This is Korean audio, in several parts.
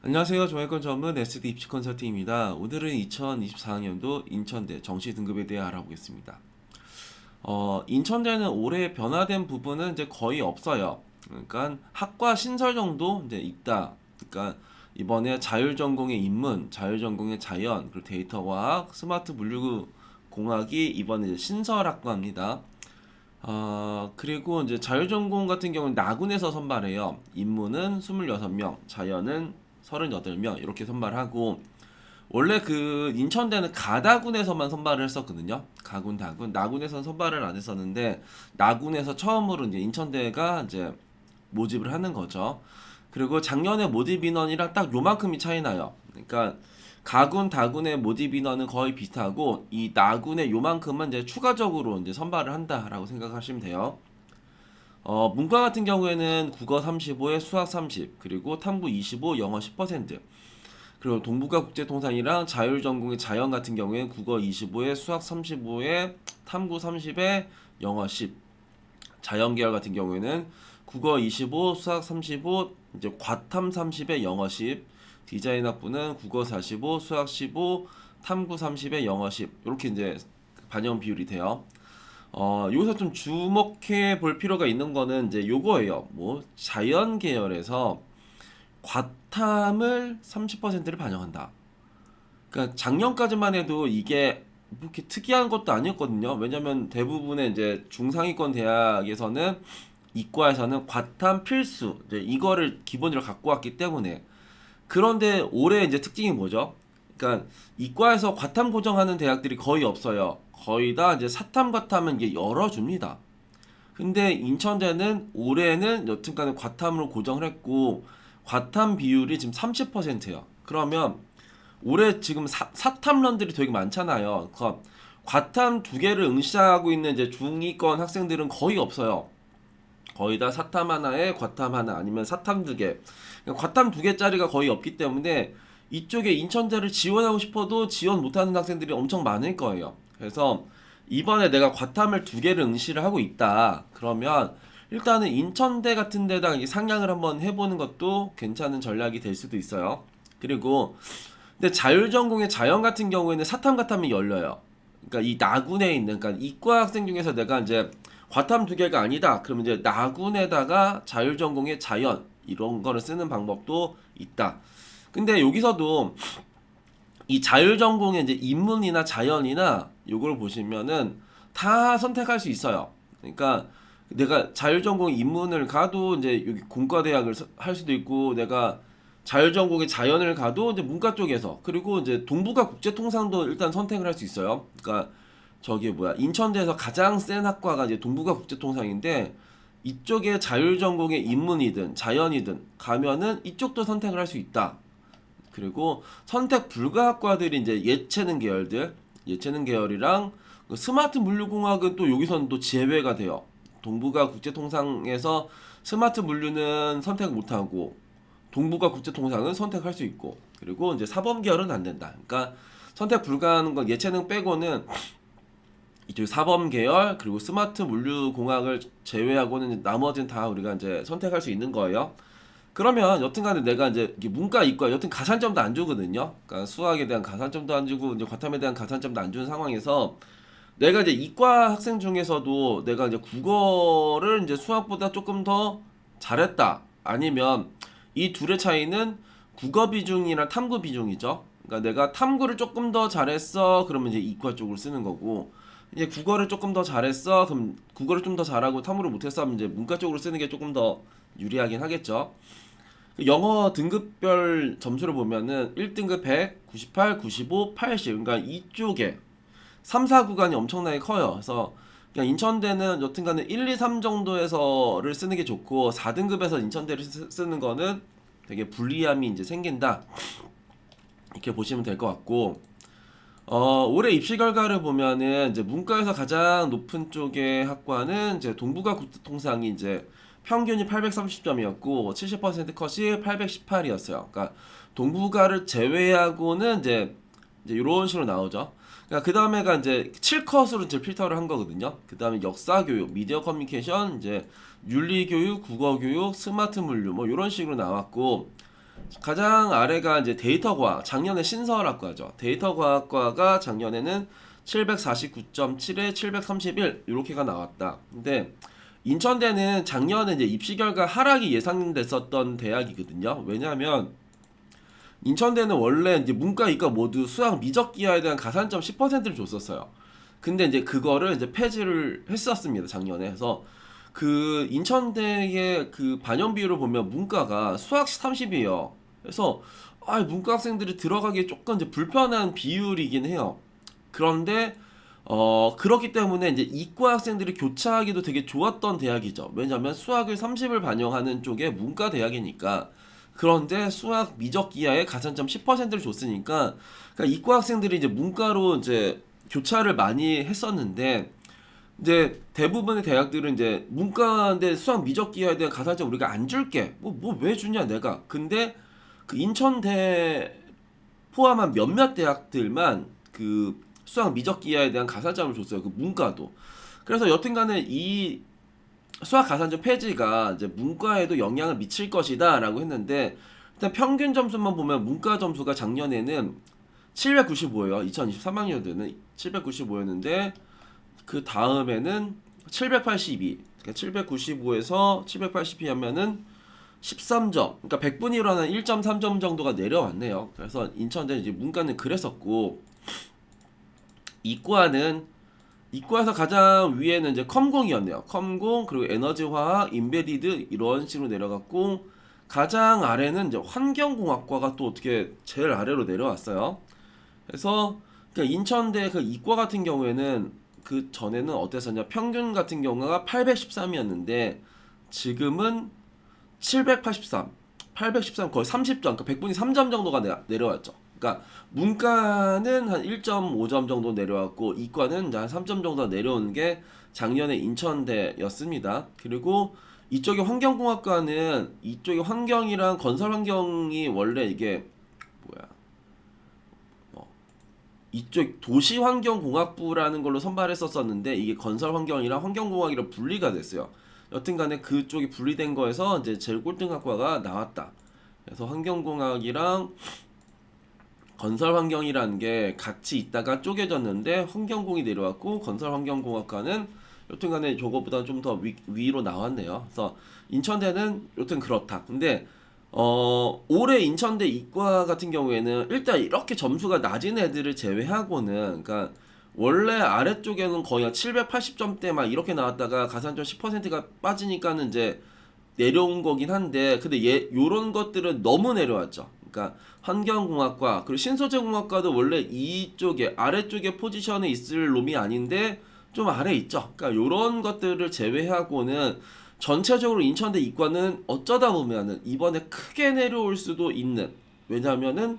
안녕하세요. 종합권 전문 SD 입시 컨설팅입니다. 오늘은 2024학년도 인천대 정시 등급에 대해 알아보겠습니다. 인천대는 올해 변화된 부분은 이제 거의 없어요. 그러니까 학과 신설 정도 이제 있다. 그러니까 이번에 자율전공의 인문, 자율전공의 자연, 그리고 데이터과학, 스마트 물류공학이 이번에 이제 신설 학과입니다. 그리고 이제 자율전공 같은 경우는 나군에서 선발해요. 인문은 26명, 자연은 38명 이렇게 선발하고 원래 그 인천대는 가다군에서만 선발을 했었거든요. 가군, 다군, 나군에서는 선발을 안 했었는데 나군에서 처음으로 이제 인천대가 이제 모집을 하는 거죠. 그리고 작년에 모집 인원이랑 딱 요만큼이 차이 나요. 그러니까 가군, 다군의 모집 인원은 거의 비슷하고 이 나군의 요만큼은 이제 추가적으로 이제 선발을 한다라고 생각하시면 돼요. 문과 같은 경우에는 국어 35에 수학 30, 그리고 탐구 25, 영어 10%. 그리고 동북아 국제통상이랑 자율전공의 자연 같은 경우에는 국어 25에 수학 35에 탐구 30에 영어 10. 자연계열 같은 경우에는 국어 25, 수학 35, 이제 과탐 30에 영어 10. 디자인 학부는 국어 45, 수학 15, 탐구 30에 영어 10. 이렇게 이제 반영 비율이 돼요. 여기서 좀 주목해 볼 필요가 있는 거는 이제 요거예요. 뭐 자연 계열에서 과탐을 30%를 반영한다. 그러니까 작년까지만 해도 이게 뭐 이렇게 특이한 것도 아니었거든요. 왜냐면 대부분의 이제 중상위권 대학에서는 이과에서는 과탐 필수 이제 이거를 기본으로 갖고 왔기 때문에 그런데 올해 이제 특징이 뭐죠? 그러니까 이과에서 과탐 고정하는 대학들이 거의 없어요. 거의 다 이제 사탐 과탐은 이게 열어줍니다. 근데 인천대는 올해는 여튼간에 과탐으로 고정을 했고 과탐 비율이 지금 30%예요. 그러면 올해 지금 사탐런들이 되게 많잖아요. 그러니까 과탐 두 개를 응시하고 있는 이제 중위권 학생들은 거의 없어요. 거의 다 사탐 하나에 과탐 하나 아니면 사탐 두 개. 그러니까 과탐 두 개짜리가 거의 없기 때문에 이쪽에 인천대를 지원하고 싶어도 지원 못하는 학생들이 엄청 많을 거예요. 그래서 이번에 내가 과탐을 두 개를 응시를 하고 있다. 그러면 일단은 인천대 같은 데다가 상향을 한번 해보는 것도 괜찮은 전략이 될 수도 있어요. 그리고 근데 자율전공의 자연 같은 경우에는 사탐 과탐이 열려요. 그러니까 이 나군에 있는 그러니까 이과 학생 중에서 내가 이제 과탐 두 개가 아니다. 그러면 이제 나군에다가 자율전공의 자연 이런 거를 쓰는 방법도 있다. 근데 여기서도 이 자율전공의 이제 인문이나 자연이나 요걸 보시면은 다 선택할 수 있어요. 그러니까 내가 자율전공 인문을 가도 이제 여기 공과대학을 할 수도 있고 내가 자율전공의 자연을 가도 이제 문과 쪽에서 그리고 이제 동북아 국제통상도 일단 선택을 할 수 있어요. 그러니까 저기 뭐야 인천대에서 가장 센 학과가 이제 동북아 국제통상인데 이쪽에 자율전공의 인문이든 자연이든 가면은 이쪽도 선택을 할 수 있다. 그리고 선택 불가 학과들이 이제 예체능 계열들, 예체능 계열이랑 그 스마트 물류공학은 또 여기서는 또 제외가 돼요. 동북아 국제통상에서 스마트 물류는 선택 못하고 동북아 국제통상은 선택할 수 있고 그리고 이제 사범 계열은 안 된다. 그러니까 선택 불가하는 건 예체능 빼고는 이쪽 사범 계열 그리고 스마트 물류공학을 제외하고는 나머지는 다 우리가 이제 선택할 수 있는 거예요. 그러면 여튼간에 내가 이제 문과 이과 여튼 가산점도 안 주거든요. 그러니까 수학에 대한 가산점도 안 주고 이제 과탐에 대한 가산점도 안 주는 상황에서 내가 이제 이과 학생 중에서도 내가 이제 국어를 이제 수학보다 조금 더 잘했다. 아니면 이 둘의 차이는 국어 비중이랑 탐구 비중이죠. 그러니까 내가 탐구를 조금 더 잘했어. 그러면 이제 이과 쪽을 쓰는 거고 이제 국어를 조금 더 잘했어. 그럼 국어를 좀 더 잘하고 탐구를 못했어. 하면 이제 문과 쪽으로 쓰는 게 조금 더 유리하긴 하겠죠. 영어 등급별 점수를 보면은 1등급 100, 98, 95, 80. 그러니까 이쪽에 3, 4 구간이 엄청나게 커요. 그래서 그냥 인천대는 여튼간에 1, 2, 3 정도에서를 쓰는 게 좋고 4등급에서 인천대를 쓰는 거는 되게 불리함이 이제 생긴다. 이렇게 보시면 될 것 같고 올해 입시 결과를 보면은 이제 문과에서 가장 높은 쪽의 학과는 이제 동북아 국제통상이 이제 평균이 830점이었고 70% 컷이 818이었어요. 그러니까 동북아를 제외하고는 이제 이런 식으로 나오죠. 그러니까 그 다음에가 이제 7컷으로 이제 필터를 한 거거든요. 그 다음에 역사 교육, 미디어 커뮤니케이션, 이제 윤리 교육, 국어 교육, 스마트 물류 뭐 이런 식으로 나왔고 가장 아래가 이제 데이터과학, 작년에 신설학과죠. 데이터과학과가 작년에는 749.7에 731 이렇게가 나왔다. 근데 인천대는 작년에 이제 입시 결과 하락이 예상됐었던 대학이거든요. 왜냐하면 인천대는 원래 이제 문과, 이과 모두 수학 미적 기하에 대한 가산점 10%를 줬었어요. 근데 이제 그거를 이제 폐지를 했었습니다. 작년에. 그래서 그 인천대의 그 반영 비율을 보면 문과가 수학 30이에요. 그래서 문과 학생들이 들어가기에 조금 이제 불편한 비율이긴 해요. 그런데 그렇기 때문에 이제 이과 학생들이 교차하기도 되게 좋았던 대학이죠. 왜냐면 수학을 30을 반영하는 쪽에 문과 대학이니까. 그런데 수학 미적 기하에 가산점 10%를 줬으니까 그러니까 이과 학생들이 이제 문과로 이제 교차를 많이 했었는데 이제 대부분의 대학들은 이제 문과인데 수학 미적 기하에 대한 가산점 우리가 안 줄게. 뭐 왜 주냐 내가. 근데 그 인천대 포함한 몇몇 대학들만 그 수학 미적 기하에 대한 가산점을 줬어요. 그 문과도. 그래서 여튼간에 이 수학 가산점 폐지가 이제 문과에도 영향을 미칠 것이다라고 했는데 일단 평균 점수만 보면 문과 점수가 작년에는 795예요. 2023학년도에는 795였는데 그 다음에는 782. 그러니까 795에서 782 하면은 13점. 그러니까 100분위 일어나는 1.3점 정도가 내려왔네요. 그래서 인천대 이제 문과는 그랬었고 이과는 이과에서 가장 위에는 이제 컴공이었네요. 컴공 그리고 에너지화학, 인베디드 이런 식으로 내려갔고 가장 아래는 이제 환경공학과가 또 어떻게 제일 아래로 내려왔어요. 그래서 그러니까 인천대 그 이과 같은 경우에는 그 전에는 어땠었냐? 평균 같은 경우가 813이었는데 지금은 783, 813 거의 30점, 그러니까 100분이 3점 정도가 내려왔죠. 그러니까 문과는 한 1.5점 정도 내려왔고 이과는 한 3점 정도 내려온 게 작년에 인천대였습니다. 그리고 이쪽에 환경공학과는 이쪽에 환경이랑 건설 환경이 원래 이게 뭐야? 이쪽 도시환경공학부라는 걸로 선발했었었는데 이게 건설환경이랑 환경공학이랑 분리가 됐어요. 여튼간에 그쪽이 분리된 거에서 이제 제일 꼴등학과가 나왔다. 그래서 환경공학이랑 건설환경이라는 게 같이 있다가 쪼개졌는데 환경공이 내려왔고 건설환경공학과는 여튼간에 저거보다 좀 더 위로 나왔네요. 그래서 인천대는 여튼 그렇다. 근데 올해 인천대 이과 같은 경우에는 일단 이렇게 점수가 낮은 애들을 제외하고는 그러니까 원래 아래쪽에는 거의 한 780점대 막 이렇게 나왔다가 가산점 10%가 빠지니까는 이제 내려온 거긴 한데 근데 요런 것들은 너무 내려왔죠. 그러니까 환경공학과 그리고 신소재공학과도 원래 이쪽에 아래쪽에 포지션에 있을 놈이 아닌데 좀 아래 있죠. 그러니까 요런 것들을 제외하고는 전체적으로 인천대 이과는 어쩌다 보면은 이번에 크게 내려올 수도 있는 왜냐면은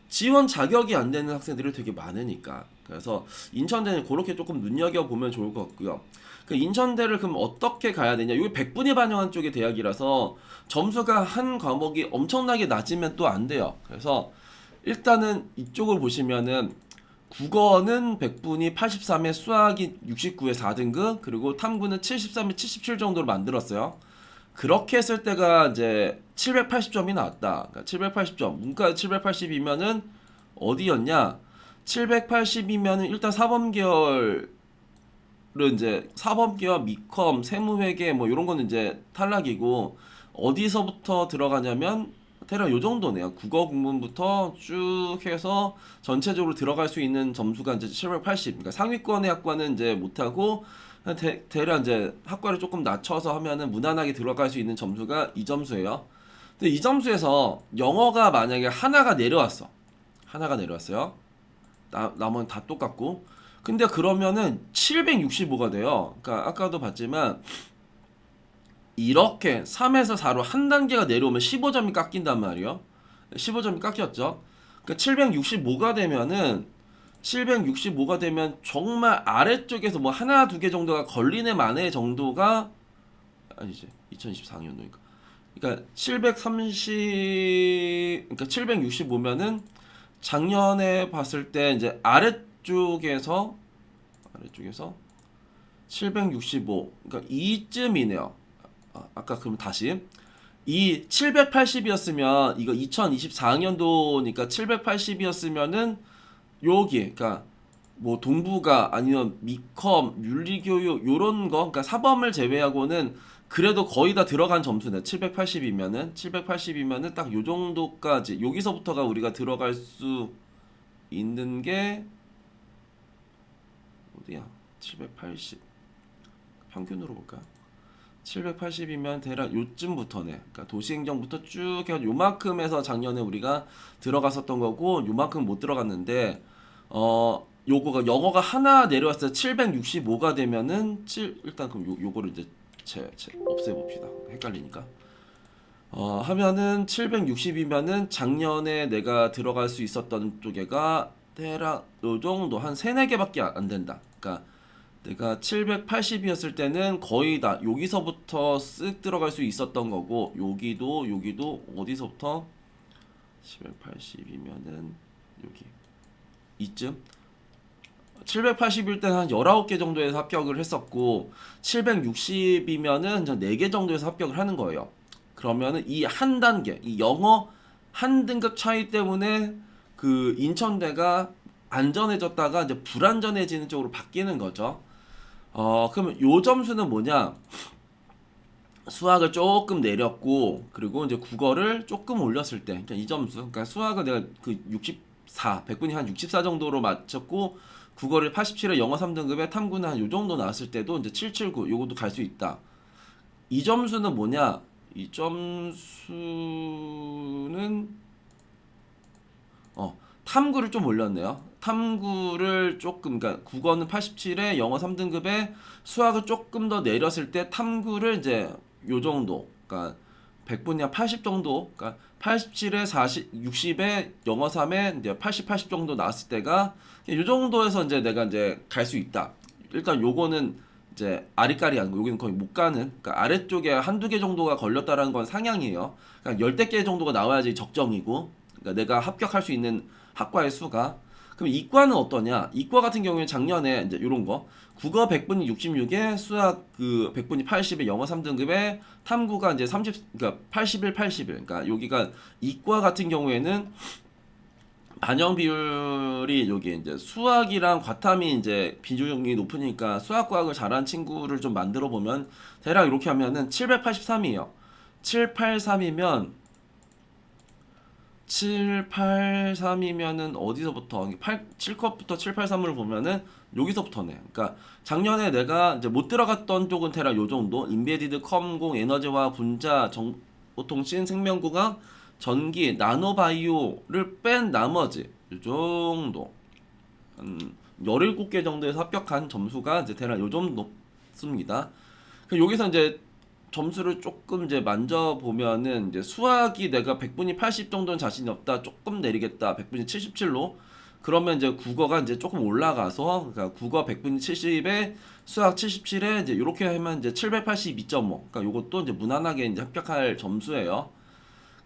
지원 자격이 안 되는 학생들이 되게 많으니까 그래서 인천대는 그렇게 조금 눈여겨보면 좋을 것 같고요. 그 인천대를 그럼 어떻게 가야 되냐 이게 100분위 반영한 쪽의 대학이라서 점수가 한 과목이 엄청나게 낮으면 또 안 돼요. 그래서 일단은 이쪽을 보시면은 국어는 100분이 83에 수학이 69에 4등급 그리고 탐구는 73에 77 정도로 만들었어요. 그렇게 했을 때가 이제 780점이 나왔다. 그러니까 780점. 문과 780이면은 어디였냐? 780이면은 일단 사범계열은 이제 사범계열 미컴 세무회계 뭐 이런 거는 이제 탈락이고 어디서부터 들어가냐면 대략 요 정도네요. 국어 국문부터 쭉 해서 전체적으로 들어갈 수 있는 점수가 이제 780. 그러니까 상위권의 학과는 이제 못하고 대략 이제 학과를 조금 낮춰서 하면은 무난하게 들어갈 수 있는 점수가 이 점수예요. 근데 이 점수에서 영어가 만약에 하나가 내려왔어. 하나가 내려왔어요. 나머지는 다 똑같고. 근데 그러면은 765가 돼요. 그러니까 아까도 봤지만 이렇게 3에서 4로 한 단계가 내려오면 15점이 깎인단 말이에요. 15점이 깎였죠. 그러니까 765가 되면은 765가 되면 정말 아래쪽에서 뭐 하나 두 개 정도가 걸리네 마네 정도가 아니지 2024년도니까 그러니까 730 그러니까 765면은 작년에 봤을 때 이제 아래쪽에서 765 그러니까 이쯤이네요. 아까 그럼 다시 이 780이었으면 이거 2024학년도니까 780이었으면은 여기 그러니까 뭐 동부가 아니면 미컴, 윤리교육 요런 거 그러니까 사범을 제외하고는 그래도 거의 다 들어간 점수네. 780이면은 딱 요 정도까지 여기서부터가 우리가 들어갈 수 있는 게 어디야? 780 평균으로 볼까? 780이면 대략 요쯤부터네. 그러니까 도시행정부터 쭉 해서 요만큼에서 작년에 우리가 들어갔었던 거고 요만큼 못 들어갔는데 요거가 영어가 하나 내려왔을 때 765가 되면은 일단 그럼 요거를 이제 없애봅시다. 헷갈리니까. 하면은 760이면은 작년에 내가 들어갈 수 있었던 쪽에가 대략 요 정도 한 3, 4개밖에 안 된다. 그러니까 내가 780이었을 때는 거의 다 여기서부터 쓱 들어갈 수 있었던 거고 여기도 어디서부터 780이면은 여기 이쯤 780일 때는 한 19개 정도에서 합격을 했었고 760이면은 4개 정도에서 합격을 하는 거예요. 그러면은 이 한 단계, 이 영어 한 등급 차이 때문에 그 인천대가 안전해졌다가 이제 불안전해지는 쪽으로 바뀌는 거죠. 그러면 요 점수는 뭐냐? 수학을 조금 내렸고 그리고 이제 국어를 조금 올렸을 때 그러니까 이 점수 그러니까 수학을 내가 그 64, 100분이 한 64 정도로 맞췄고 국어를 87에 영어 3등급에 탐구는 한 요 정도 나왔을 때도 이제 779 요것도 갈 수 있다. 이 점수는 뭐냐? 이 점수는 탐구를 좀 올렸네요. 탐구를 조금 그러니까 국어는 87에 영어 3등급에 수학을 조금 더 내렸을 때 탐구를 이제 요 정도 그러니까 100분이 한 80 정도 그러니까 87에 40 60에 영어 3에 이제 80 정도 나왔을 때가 요 정도에서 이제 내가 이제 갈 수 있다. 일단 요거는 이제 아리까리한 거 여기는 거의 못 가는 그러니까 아래쪽에 한두 개 정도가 걸렸다라는 건 상향이에요. 그러니까 열댓 개 정도가 나와야지 적정이고 그러니까 내가 합격할 수 있는 학과의 수가. 그럼 이과는 어떠냐? 이과 같은 경우에 작년에 이제 요런 거 국어 100분이 66에 수학 그 100분이 80에 영어 3등급에 탐구가 이제 30 그러니까 81 81 그러니까 여기가 이과 같은 경우에는 반영 비율이 여기 이제 수학이랑 과탐이 이제 비중이 높으니까 수학 과학을 잘하는 친구를 좀 만들어 보면 대략 이렇게 하면은 783이에요. 783이면 783이면은 어디서부터 7컷부터 783을 보면은 여기서부터네. 그러니까 작년에 내가 이제 못 들어갔던 쪽은 대략 요 정도. 인베디드, 컴공, 에너지화, 분자, 정보통신, 생명공학, 전기, 나노바이오를 뺀 나머지 요 정도. 한 17개 정도에서 합격한 점수가 이제 대략 요 정도 높습니다. 여기서 이제 점수를 조금 이제 만져보면은 이제 수학이 내가 100분이 80 정도는 자신이 없다. 조금 내리겠다. 100분이 77로. 그러면 이제 국어가 이제 조금 올라가서 그러니까 국어 100분이 70에 수학 77에 이제 이렇게 하면 이제 782.5. 그러니까 요것도 이제 무난하게 이제 합격할 점수예요.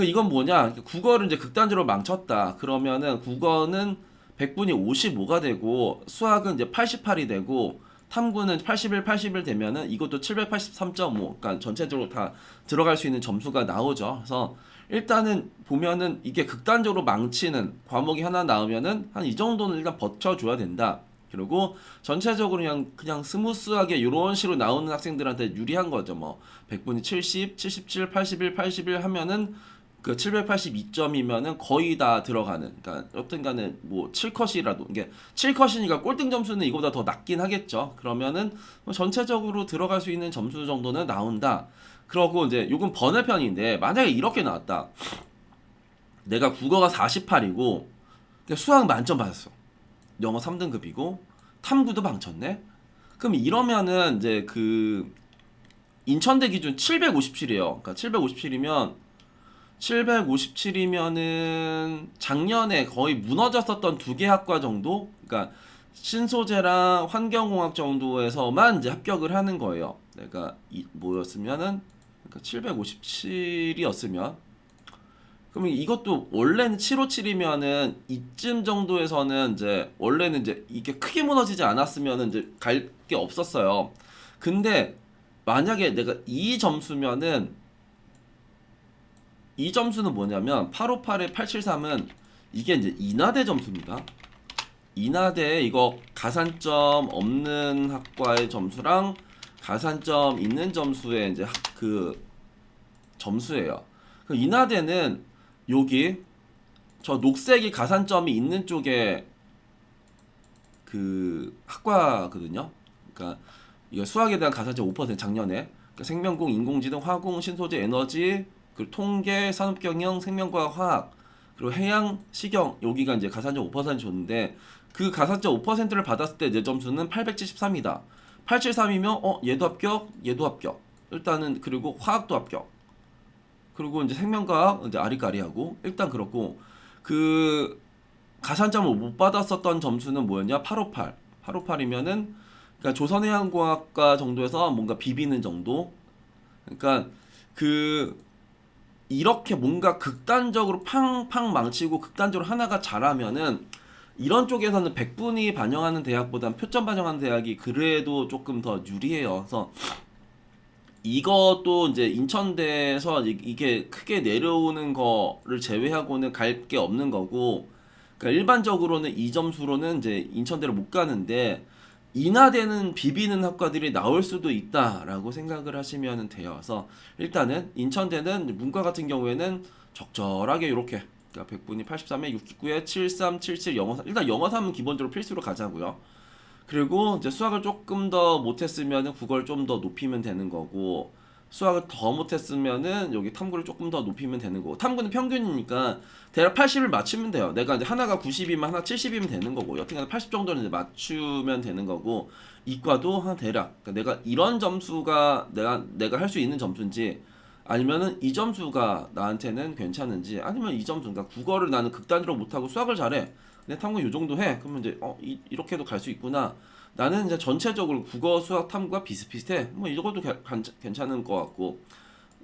이건 뭐냐? 국어를 이제 극단적으로 망쳤다. 그러면은 국어는 100분이 55가 되고 수학은 이제 88이 되고 탐구는 81 되면은 이것도 783.5. 그러니까 전체적으로 다 들어갈 수 있는 점수가 나오죠. 그래서 일단은 보면은 이게 극단적으로 망치는 과목이 하나 나오면은 한 이 정도는 일단 버텨줘야 된다. 그리고 전체적으로 그냥 스무스하게 이런 식으로 나오는 학생들한테 유리한 거죠. 뭐 100분이 70, 77, 81 하면은 그 782점이면은 거의 다 들어가는. 그러니까 여튼간에 뭐 7컷이라도 이게 7컷이니까 꼴등 점수는 이거보다 더 낮긴 하겠죠. 그러면은 뭐 전체적으로 들어갈 수 있는 점수 정도는 나온다. 그러고 이제 요건 번외편인데 만약에 이렇게 나왔다. 내가 국어가 48이고 수학 만점 받았어. 영어 3등급이고 탐구도 망쳤네. 그럼 이러면은 이제 그 인천대 기준 757이에요. 그러니까 757이면은 작년에 거의 무너졌었던 두 개 학과 정도? 그러니까 신소재랑 환경공학 정도에서만 이제 합격을 하는 거예요. 내가 뭐였으면은 그러니까 757이었으면 그러면 이것도 원래는 757이면은 이쯤 정도에서는 이제 원래는 이제 이게 크게 무너지지 않았으면은 이제 갈 게 없었어요. 근데 만약에 내가 이 점수면은 이 점수는 뭐냐면 858에 873은 이게 이제 인하대 점수입니다. 인하대 이거 가산점 없는 학과의 점수랑 가산점 있는 점수의 이제 그 점수예요. 그 인하대는 여기 저 녹색이 가산점이 있는 쪽에 그 학과거든요. 그러니까 이게 수학에 대한 가산점 5% 작년에 그러니까 생명공, 인공지능, 화공, 신소재, 에너지, 그리고 통계, 산업경영, 생명과학, 화학, 그리고 해양, 식영 여기가 이제 가산점 5% 줬는데 그 가산점 5%를 받았을 때 내 점수는 873이다. 873이면 얘도 합격, 얘도 합격. 일단은 그리고 화학도 합격. 그리고 이제 생명과학 이제 아리까리하고 일단 그렇고 그 가산점을 못 받았었던 점수는 뭐였냐? 858. 858이면은 그러니까 조선해양공학과 정도에서 뭔가 비비는 정도. 그러니까 그 이렇게 뭔가 극단적으로 팡팡 망치고 극단적으로 하나가 잘하면은 이런 쪽에서는 백분위 반영하는 대학보단 표점 반영하는 대학이 그래도 조금 더 유리해요. 그래서 이것도 이제 인천대에서 이게 크게 내려오는 거를 제외하고는 갈 게 없는 거고, 그러니까 일반적으로는 이 점수로는 이제 인천대를 못 가는데 인하대는 비비는 학과들이 나올 수도 있다라고 생각을 하시면 돼요. 그래서 일단은 인천대는 문과 같은 경우에는 적절하게 이렇게 그러니까 100분이 83에 69에 73, 77, 영어 3 일단 영어 3은 기본적으로 필수로 가자고요. 그리고 이제 수학을 조금 더 못했으면은 국어를 좀 더 높이면 되는 거고 수학을 더 못했으면은 여기 탐구를 조금 더 높이면 되는 거고 탐구는 평균이니까 대략 80을 맞추면 돼요. 내가 이제 하나가 90이면 하나 70이면 되는 거고 여튼간에 80 정도는 이제 맞추면 되는 거고 이과도 한 대략 그러니까 내가 이런 점수가 내가 할 수 있는 점수인지 아니면은 이 점수가 나한테는 괜찮은지 아니면 이 점수 그러니까 국어를 나는 극단적으로 못하고 수학을 잘해 근데 탐구 요 정도 해 그러면 이제 이렇게도 갈 수 있구나 나는 이제 전체적으로 국어 수학 탐구가 비슷비슷해 뭐 이것도 괜찮은 것 같고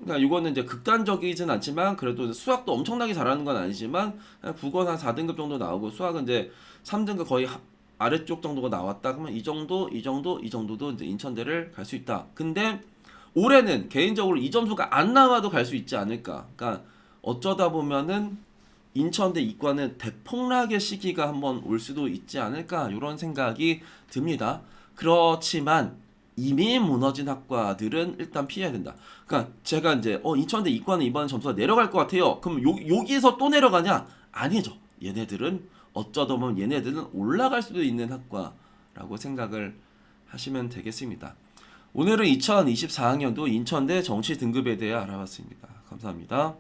그러니까 이거는 이제 극단적이진 않지만 그래도 수학도 엄청나게 잘하는 건 아니지만 그냥 국어는 한 4등급 정도 나오고 수학은 이제 3등급 거의 아래쪽 정도가 나왔다 그러면 이 정도 이 정도도 이제 인천대를 갈 수 있다 근데 올해는 개인적으로 이 점수가 안 나와도 갈 수 있지 않을까. 그러니까 어쩌다 보면은 인천대 이과는 대폭락의 시기가 한번 올 수도 있지 않을까 이런 생각이 듭니다. 그렇지만 이미 무너진 학과들은 일단 피해야 된다. 그러니까 제가 이제 인천대 이과는 이번 점수가 내려갈 것 같아요. 그럼 여기서 또 내려가냐? 아니죠. 얘네들은 어쩌다 보면 얘네들은 올라갈 수도 있는 학과라고 생각을 하시면 되겠습니다. 오늘은 2024학년도 인천대 정시 등급에 대해 알아봤습니다. 감사합니다.